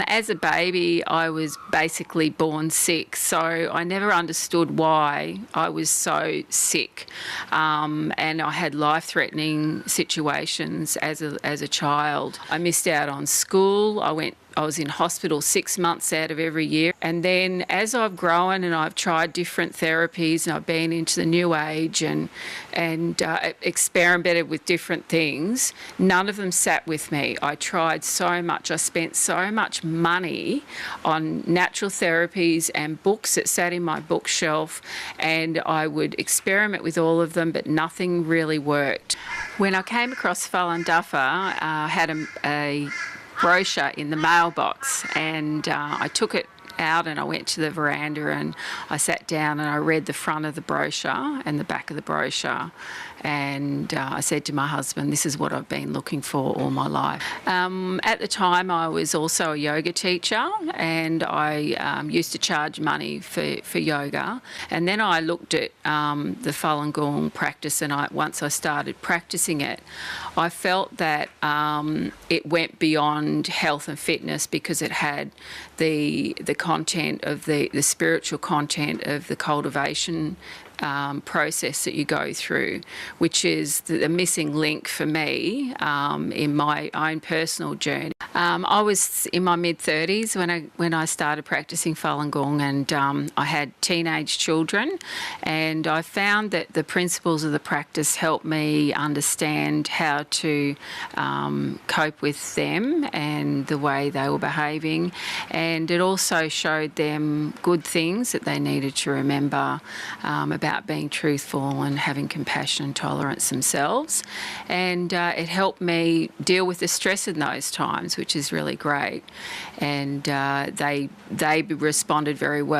As a baby, I was basically born sick, so I never understood why I was so sick. And I had life-threatening situations as a child. I missed out on school. I was in hospital 6 months out of every year. And then as I've grown and I've tried different therapies and I've been into the new age and experimented with different things, none of them sat with me. I tried so much. I spent so much money on natural therapies and books that sat in my bookshelf, and I would experiment with all of them, but nothing really worked. When I came across Falun Dafa, I had a brochure in the mailbox, and I took it out and I went to the veranda and I sat down and I read the front of the brochure and the back of the brochure, and I said to my husband, this is what I've been looking for all my life. At the time I was also a yoga teacher, and I used to charge money for yoga, and then I looked at the Falun Gong practice, and once I started practicing it, I felt that it went beyond health and fitness, because it had the content of the spiritual content of the cultivation process that you go through, which is the missing link for me in my own personal journey. I was in my mid-30s when I started practicing Falun Gong, and I had teenage children, and I found that the principles of the practice helped me understand how to cope with them and the way they were behaving, and it also showed them good things that they needed to remember about being truthful and having compassion and tolerance themselves, and it helped me deal with the stress in those times, which is really great, and they responded very well.